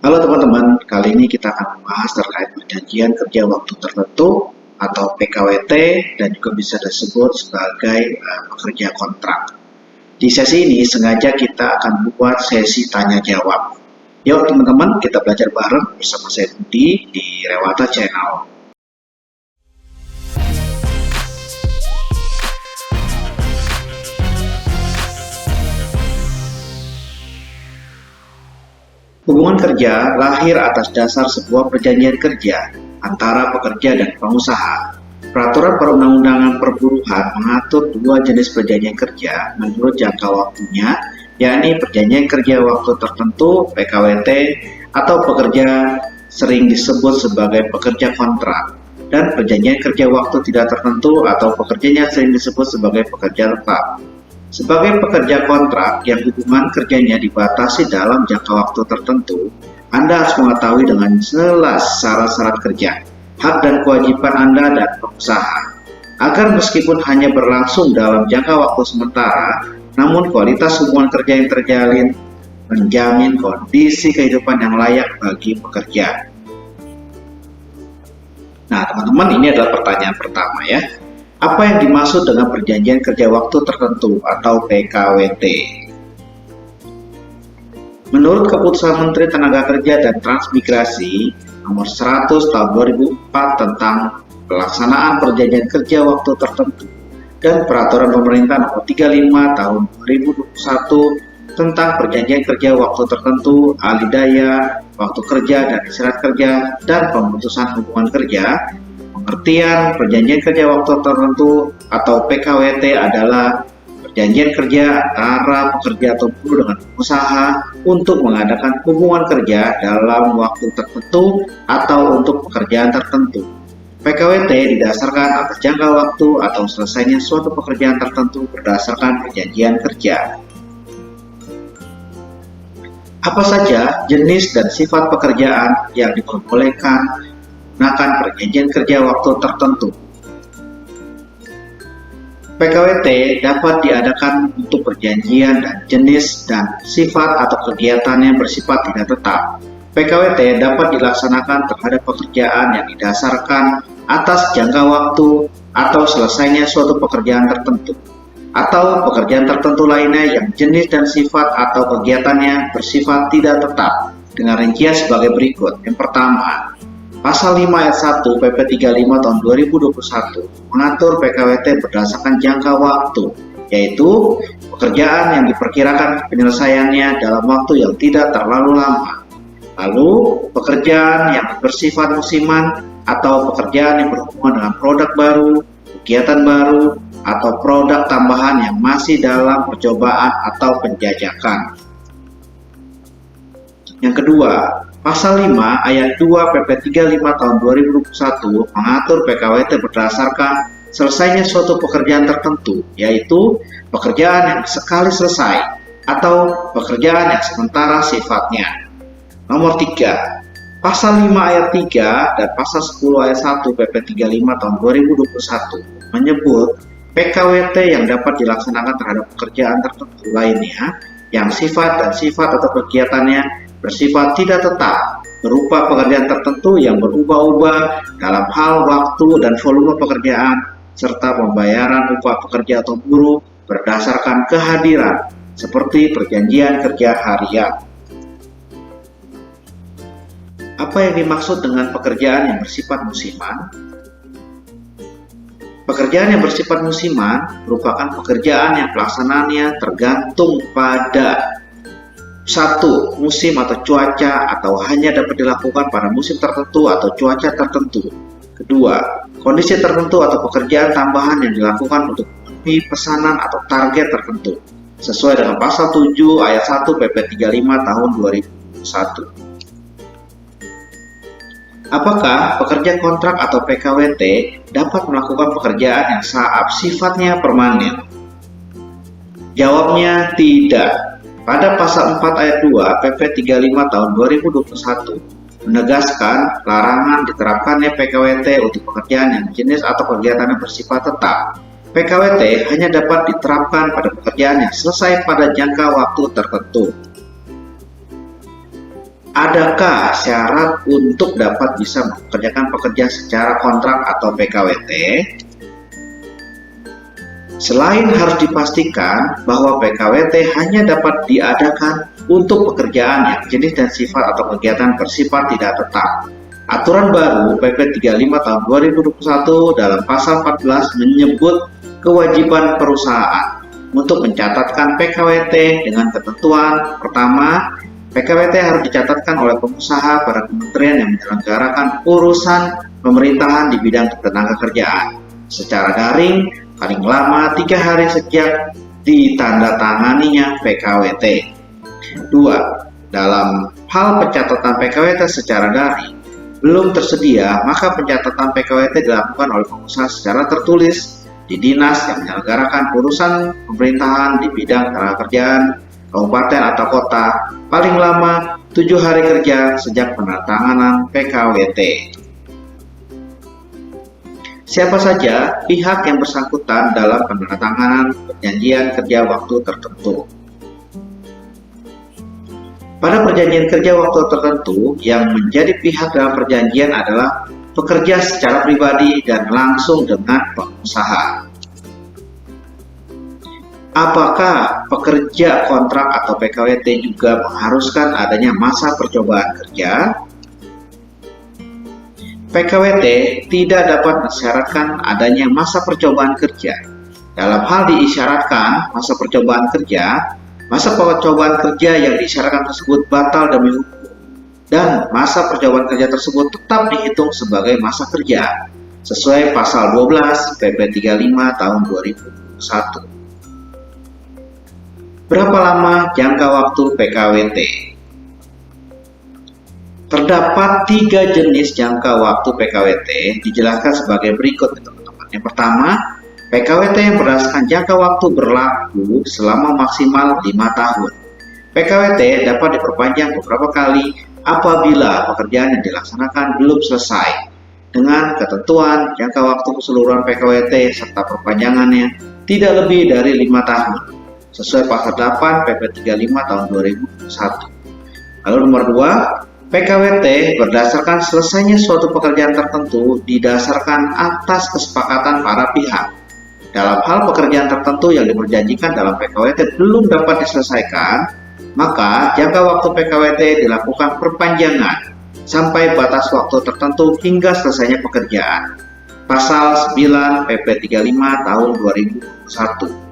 Halo teman-teman, kali ini kita akan membahas terkait perjanjian kerja waktu tertentu atau PKWT dan juga bisa disebut sebagai pekerja kontrak. Di sesi ini sengaja kita akan buat sesi tanya jawab. Yuk teman-teman, kita belajar bareng bersama saya Budi di Rewata Channel. Hubungan kerja lahir atas dasar sebuah perjanjian kerja antara pekerja dan pengusaha. Peraturan perundang-undangan perburuhan mengatur dua jenis perjanjian kerja menurut jangka waktunya, yakni perjanjian kerja waktu tertentu (PKWT) atau pekerja sering disebut sebagai pekerja kontrak, dan perjanjian kerja waktu tidak tertentu atau pekerjanya sering disebut sebagai pekerja tetap. Sebagai pekerja kontrak yang hubungan kerjanya dibatasi dalam jangka waktu tertentu, Anda harus mengetahui dengan jelas syarat-syarat kerja, hak dan kewajiban Anda dan pengusaha, agar meskipun hanya berlangsung dalam jangka waktu sementara, namun kualitas hubungan kerja yang terjalin menjamin kondisi kehidupan yang layak bagi pekerja. Nah, teman-teman, ini adalah pertanyaan pertama ya. Apa yang dimaksud dengan perjanjian kerja waktu tertentu atau PKWT? Menurut Keputusan Menteri Tenaga Kerja dan Transmigrasi Nomor 100 Tahun 2004 tentang pelaksanaan perjanjian kerja waktu tertentu dan Peraturan Pemerintah Nomor 35 Tahun 2021 tentang perjanjian kerja waktu tertentu, alih daya, waktu kerja dan istirahat kerja, dan pemutusan hubungan kerja, pengertian perjanjian kerja waktu tertentu atau PKWT adalah perjanjian kerja antara pekerja atau buruh dengan pengusaha untuk mengadakan hubungan kerja dalam waktu tertentu atau untuk pekerjaan tertentu. PKWT didasarkan atas jangka waktu atau selesainya suatu pekerjaan tertentu berdasarkan perjanjian kerja. Apa saja jenis dan sifat pekerjaan yang diperbolehkan menggunakan perjanjian kerja waktu tertentu? PKWT dapat diadakan untuk perjanjian dan jenis dan sifat atau kegiatan yang bersifat tidak tetap. PKWT dapat dilaksanakan terhadap pekerjaan yang didasarkan atas jangka waktu atau selesainya suatu pekerjaan tertentu, atau pekerjaan tertentu lainnya yang jenis dan sifat atau kegiatannya bersifat tidak tetap, dengan rincian sebagai berikut. Yang pertama, Pasal 5 ayat 1 PP 35 tahun 2021 mengatur PKWT berdasarkan jangka waktu, yaitu pekerjaan yang diperkirakan penyelesaiannya dalam waktu yang tidak terlalu lama. Lalu, pekerjaan yang bersifat musiman atau pekerjaan yang berhubungan dengan produk baru, kegiatan baru, atau produk tambahan yang masih dalam percobaan atau penjajakan. Yang kedua, Pasal 5 ayat 2 PP 35 tahun 2021 mengatur PKWT berdasarkan selesainya suatu pekerjaan tertentu, yaitu pekerjaan yang sekali selesai atau pekerjaan yang sementara sifatnya. Nomor 3, Pasal 5 ayat 3 dan Pasal 10 ayat 1 PP 35 tahun 2021 menyebut PKWT yang dapat dilaksanakan terhadap pekerjaan tertentu lainnya yang sifat dan sifat atau kegiatannya bersifat tidak tetap, berupa pekerjaan tertentu yang berubah-ubah dalam hal waktu dan volume pekerjaan, serta pembayaran upah pekerja atau buruh berdasarkan kehadiran, seperti perjanjian kerja harian. Apa yang dimaksud dengan pekerjaan yang bersifat musiman? Pekerjaan yang bersifat musiman merupakan pekerjaan yang pelaksanaannya tergantung pada satu, musim atau cuaca atau hanya dapat dilakukan pada musim tertentu atau cuaca tertentu. Kedua, kondisi tertentu atau pekerjaan tambahan yang dilakukan untuk memenuhi pesanan atau target tertentu, sesuai dengan Pasal 7 ayat 1 PP 35 tahun 2001. Apakah pekerja kontrak atau PKWT dapat melakukan pekerjaan yang sifatnya permanen? Jawabnya tidak. Pada Pasal 4 ayat 2 PP 35 tahun 2021 menegaskan larangan diterapkannya PKWT untuk pekerjaan yang jenis atau kegiatan yang bersifat tetap. PKWT hanya dapat diterapkan pada pekerjaan yang selesai pada jangka waktu tertentu. Adakah syarat untuk dapat bisa mempekerjakan pekerja secara kontrak atau PKWT? Selain harus dipastikan bahwa PKWT hanya dapat diadakan untuk pekerjaan yang jenis dan sifat atau kegiatan bersifat tidak tetap. Aturan baru PP 35 tahun 2021 dalam pasal 14 menyebut kewajiban perusahaan untuk mencatatkan PKWT dengan ketentuan. Pertama, PKWT harus dicatatkan oleh pengusaha pada kementerian yang menyelenggarakan urusan pemerintahan di bidang ketenagakerjaan secara daring paling lama 3 hari sejak ditandatanganinya PKWT. 2. Dalam hal pencatatan PKWT secara daring belum tersedia, maka pencatatan PKWT dilakukan oleh pengusaha secara tertulis di dinas yang menyelenggarakan urusan pemerintahan di bidang ketenagakerjaan kabupaten atau kota paling lama 7 hari kerja sejak penandatanganan PKWT. Siapa saja pihak yang bersangkutan dalam penandatanganan perjanjian kerja waktu tertentu? Pada perjanjian kerja waktu tertentu, yang menjadi pihak dalam perjanjian adalah pekerja secara pribadi dan langsung dengan pengusaha. Apakah pekerja kontrak atau PKWT juga mengharuskan adanya masa percobaan kerja? PKWT tidak dapat mensyaratkan adanya masa percobaan kerja. Dalam hal diisyaratkan masa percobaan kerja, masa percobaan kerja yang diisyaratkan tersebut batal demi hukum, dan masa percobaan kerja tersebut tetap dihitung sebagai masa kerja sesuai pasal 12 PP 35 tahun 2001. Berapa lama jangka waktu PKWT? Terdapat 3 jenis jangka waktu PKWT, dijelaskan sebagai berikut, teman-teman. Yang pertama, PKWT yang berdasarkan jangka waktu berlaku selama maksimal 5 tahun. PKWT dapat diperpanjang beberapa kali apabila pekerjaan yang dilaksanakan belum selesai, dengan ketentuan jangka waktu keseluruhan PKWT serta perpanjangannya tidak lebih dari 5 tahun. Sesuai pasal 8 PP 35 tahun 2001. Lalu nomor 2, PKWT berdasarkan selesainya suatu pekerjaan tertentu didasarkan atas kesepakatan para pihak. Dalam hal pekerjaan tertentu yang diperjanjikan dalam PKWT belum dapat diselesaikan, maka jangka waktu PKWT dilakukan perpanjangan sampai batas waktu tertentu hingga selesainya pekerjaan. Pasal 9 PP 35 tahun 2001.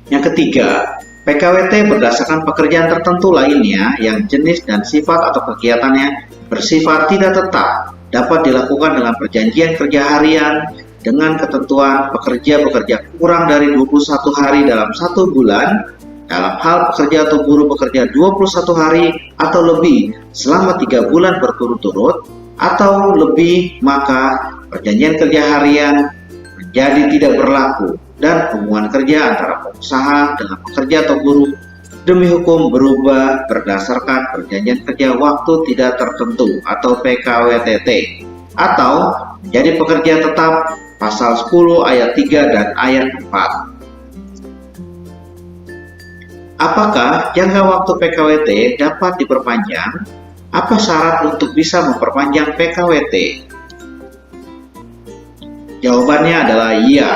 Yang ketiga, PKWT berdasarkan pekerjaan tertentu lainnya yang jenis dan sifat atau kegiatannya bersifat tidak tetap dapat dilakukan dengan perjanjian kerja harian dengan ketentuan pekerja bekerja kurang dari 21 hari dalam 1 bulan, dalam hal pekerja atau buruh bekerja 21 hari atau lebih selama 3 bulan berturut-turut atau lebih, maka perjanjian kerja harian menjadi tidak berlaku dan hubungan kerja antara pengusaha dengan pekerja atau buruh demi hukum berubah berdasarkan perjanjian kerja waktu tidak tertentu atau PKWTT atau menjadi pekerja tetap pasal 10 ayat 3 dan ayat 4. Apakah jangka waktu PKWT dapat diperpanjang? Apa syarat untuk bisa memperpanjang PKWT? Jawabannya adalah iya.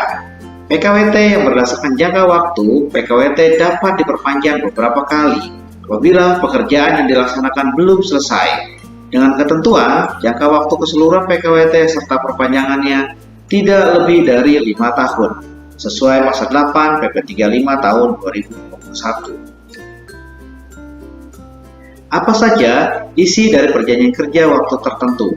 PKWT yang berdasarkan jangka waktu PKWT dapat diperpanjang beberapa kali apabila pekerjaan yang dilaksanakan belum selesai, dengan ketentuan jangka waktu keseluruhan PKWT serta perpanjangannya tidak lebih dari 5 tahun sesuai pasal 8 PP 35 tahun 2021. Apa saja isi dari perjanjian kerja waktu tertentu?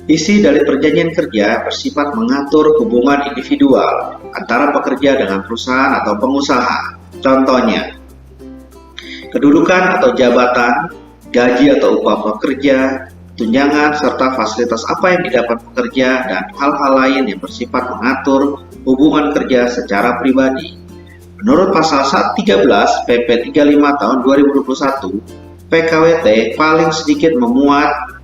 Isi dari perjanjian kerja bersifat mengatur hubungan individual antara pekerja dengan perusahaan atau pengusaha. Contohnya, kedudukan atau jabatan, gaji atau upah pekerja, tunjangan, serta fasilitas apa yang didapat pekerja, dan hal-hal lain yang bersifat mengatur hubungan kerja secara pribadi. Menurut pasal 13 PP 35 tahun 2021, PKWT paling sedikit memuat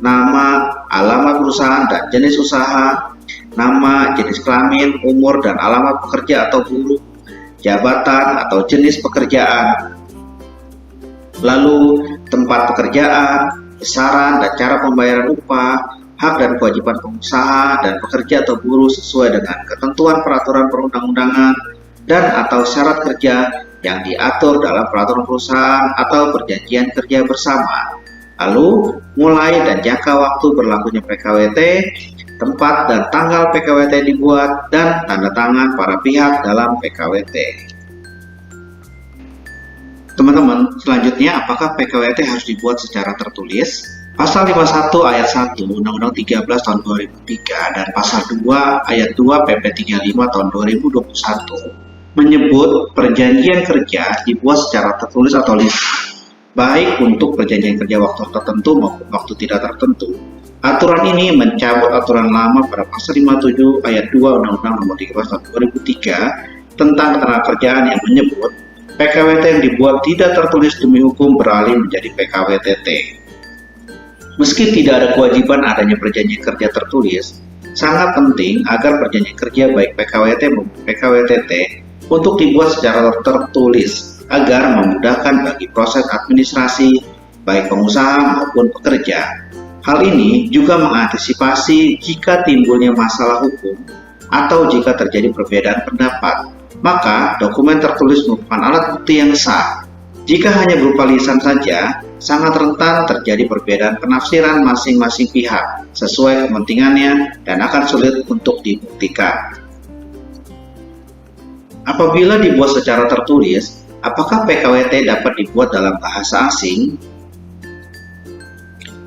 nama, alamat perusahaan dan jenis usaha, nama, jenis kelamin, umur dan alamat pekerja atau buruh, jabatan atau jenis pekerjaan, lalu tempat pekerjaan, besaran dan cara pembayaran upah, hak dan kewajiban pengusaha dan pekerja atau buruh sesuai dengan ketentuan peraturan perundang-undangan dan atau syarat kerja yang diatur dalam peraturan perusahaan atau perjanjian kerja bersama. Lalu, mulai dan jangka waktu berlakunya PKWT, tempat dan tanggal PKWT dibuat, dan tanda tangan para pihak dalam PKWT. Teman-teman, selanjutnya apakah PKWT harus dibuat secara tertulis? Pasal 51 ayat 1 Undang-Undang 13 tahun 2003 dan Pasal 2 ayat 2 PP 35 tahun 2021 menyebut perjanjian kerja dibuat secara tertulis atau lisan, baik untuk perjanjian kerja waktu tertentu maupun waktu tidak tertentu. Aturan ini mencabut aturan lama pada Pasal 57 ayat 2 Undang-Undang Nomor 13 tahun 2003 tentang ketenagakerjaan yang menyebut PKWT yang dibuat tidak tertulis demi hukum beralih menjadi PKWTT. Meski tidak ada kewajiban adanya perjanjian kerja tertulis, sangat penting agar perjanjian kerja baik PKWT maupun PKWTT untuk dibuat secara tertulis agar memudahkan bagi proses administrasi baik pengusaha maupun pekerja. Hal ini juga mengantisipasi jika timbulnya masalah hukum atau jika terjadi perbedaan pendapat, maka dokumen tertulis merupakan alat bukti yang sah. Jika hanya berupa lisan saja, sangat rentan terjadi perbedaan penafsiran masing-masing pihak sesuai kepentingannya dan akan sulit untuk dibuktikan. Apabila dibuat secara tertulis, apakah PKWT dapat dibuat dalam bahasa asing?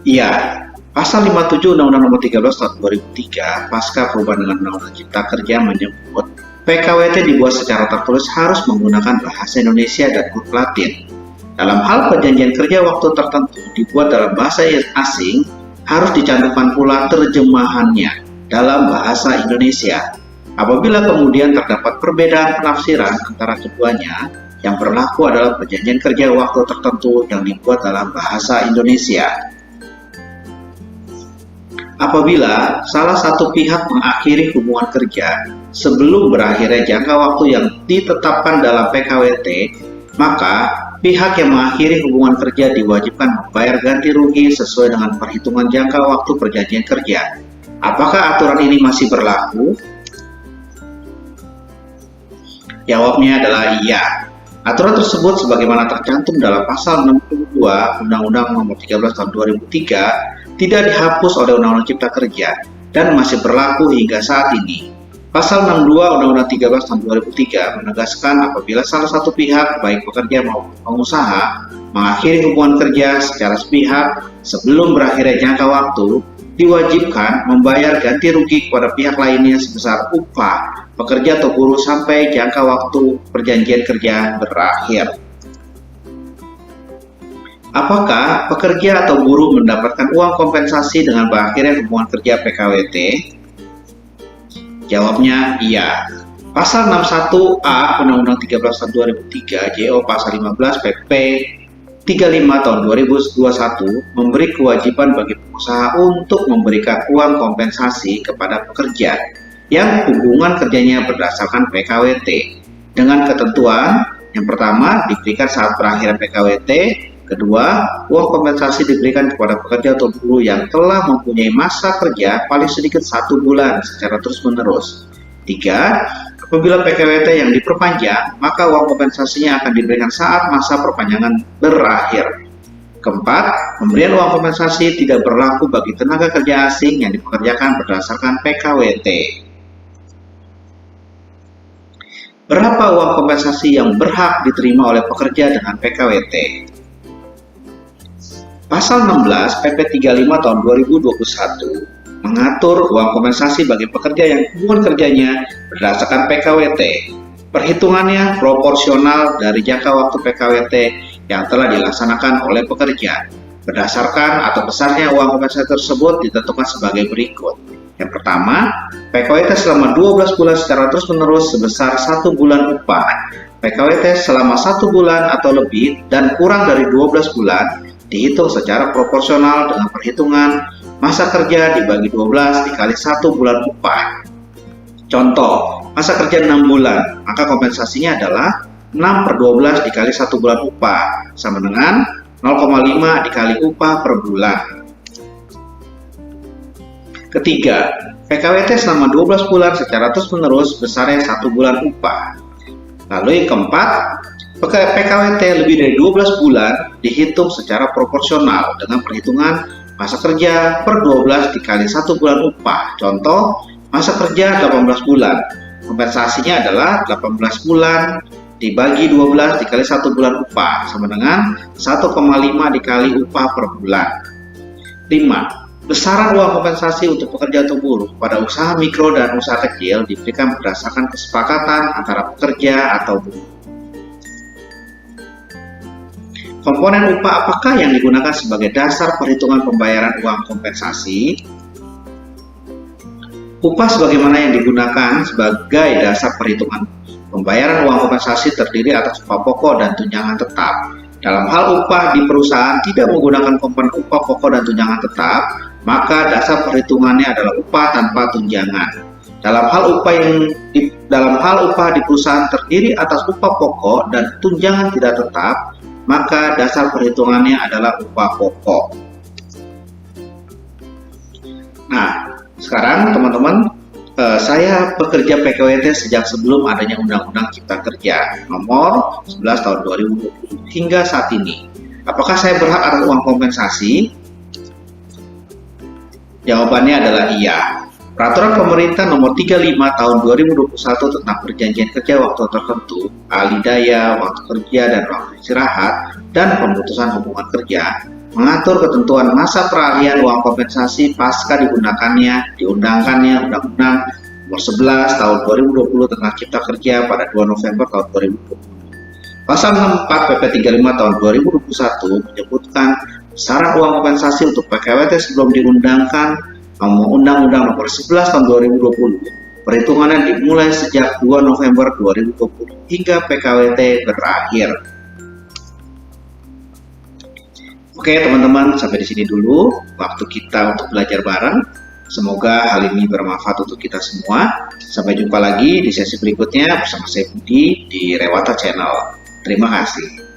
Ya, Pasal 57 Undang-Undang Nomor 13 Tahun 2003 pasca perubahan dengan Undang-Undang Cipta Kerja menyebut PKWT dibuat secara tertulis harus menggunakan bahasa Indonesia dan huruf Latin. Dalam hal perjanjian kerja waktu tertentu dibuat dalam bahasa asing, harus dicantumkan pula terjemahannya dalam bahasa Indonesia. Apabila kemudian terdapat perbedaan penafsiran antara keduanya, yang berlaku adalah perjanjian kerja waktu tertentu yang dibuat dalam bahasa Indonesia. Apabila salah satu pihak mengakhiri hubungan kerja sebelum berakhirnya jangka waktu yang ditetapkan dalam PKWT, maka pihak yang mengakhiri hubungan kerja diwajibkan membayar ganti rugi sesuai dengan perhitungan jangka waktu perjanjian kerja. Apakah aturan ini masih berlaku? Jawabnya adalah iya. Aturan tersebut sebagaimana tercantum dalam Pasal 62 Undang-Undang Nomor 13 Tahun 2003 tidak dihapus oleh Undang-Undang Cipta Kerja dan masih berlaku hingga saat ini. Pasal 62 Undang-Undang 13 Tahun 2003 menegaskan apabila salah satu pihak baik pekerja maupun pengusaha mengakhiri hubungan kerja secara sepihak sebelum berakhirnya jangka waktu, diwajibkan membayar ganti rugi kepada pihak lainnya sebesar upah pekerja atau buruh sampai jangka waktu perjanjian kerja berakhir. Apakah pekerja atau buruh mendapatkan uang kompensasi dengan berakhirnya hubungan kerja PKWT? Jawabnya iya. Pasal 61A Undang-Undang 13 Tahun 2003 JO Pasal 15 PP 35 Tahun 2021 memberi kewajiban bagi pengusaha untuk memberikan uang kompensasi kepada pekerja yang hubungan kerjanya berdasarkan PKWT dengan ketentuan yang pertama diberikan saat berakhirnya PKWT, kedua, uang kompensasi diberikan kepada pekerja atau buruh yang telah mempunyai masa kerja paling sedikit 1 bulan secara terus-menerus. 3. Apabila PKWT yang diperpanjang, maka uang kompensasinya akan diberikan saat masa perpanjangan berakhir. Keempat, pemberian uang kompensasi tidak berlaku bagi tenaga kerja asing yang dipekerjakan berdasarkan PKWT. Berapa uang kompensasi yang berhak diterima oleh pekerja dengan PKWT? Pasal 16 PP 35 tahun 2021 mengatur uang kompensasi bagi pekerja yang hubungan kerjanya berdasarkan PKWT. Perhitungannya proporsional dari jangka waktu PKWT yang telah dilaksanakan oleh pekerja. Berdasarkan atau besarnya uang kompensasi tersebut ditentukan sebagai berikut. Yang pertama, PKWT selama 12 bulan secara terus-menerus sebesar 1 bulan upah. PKWT selama 1 bulan atau lebih dan kurang dari 12 bulan dihitung secara proporsional dengan perhitungan masa kerja dibagi 12 dikali 1 bulan upah. Contoh, masa kerja 6 bulan, maka kompensasinya adalah 6/12 dikali 1 bulan upah, sama dengan 0,5 dikali upah per bulan. Ketiga, PKWT selama 12 bulan secara terus-menerus besarnya 1 bulan upah. Lalu yang keempat, PKWT lebih dari 12 bulan dihitung secara proporsional dengan perhitungan masa kerja per 12 dikali 1 bulan upah. Contoh, masa kerja 18 bulan. Kompensasinya adalah 18 bulan dibagi 12 dikali 1 bulan upah sama dengan 1,5 dikali upah per bulan. 5. Besaran uang kompensasi untuk pekerja atau buruh pada usaha mikro dan usaha kecil diberikan berdasarkan kesepakatan antara pekerja atau buruh. Komponen upah apakah yang digunakan sebagai dasar perhitungan pembayaran uang kompensasi? Upah sebagaimana yang digunakan sebagai dasar perhitungan pembayaran uang kompensasi terdiri atas upah pokok dan tunjangan tetap. Dalam hal upah di perusahaan tidak menggunakan komponen upah pokok dan tunjangan tetap, maka dasar perhitungannya adalah upah tanpa tunjangan. Dalam hal upah di perusahaan terdiri atas upah pokok dan tunjangan tidak tetap, maka dasar perhitungannya adalah upah pokok. Nah, sekarang teman-teman, saya bekerja PKWT sejak sebelum adanya Undang-Undang Cipta Kerja nomor 11 tahun 2020 hingga saat ini. Apakah saya berhak atas uang kompensasi? Jawabannya adalah iya. Peraturan Pemerintah Nomor 35 Tahun 2021 tentang Perjanjian Kerja Waktu Tertentu, alih daya, waktu kerja dan waktu istirahat, dan pemutusan hubungan kerja mengatur ketentuan masa peralihan uang kompensasi pasca diundangkannya Undang-Undang Nomor 11 Tahun 2020 tentang Cipta Kerja pada 2 November tahun 2020. Pasal 64 PP 35 tahun 2021 menyebutkan besaran uang kompensasi untuk PKWT sebelum diundangkan Undang-Undang Nomor 11 tahun 2020. Perhitungannya dimulai sejak 2 November 2020 hingga PKWT berakhir. Oke teman-teman, sampai di sini dulu waktu kita untuk belajar bareng. Semoga hal ini bermanfaat untuk kita semua. Sampai jumpa lagi di sesi berikutnya bersama saya Budi di Rewata Channel. Terima kasih.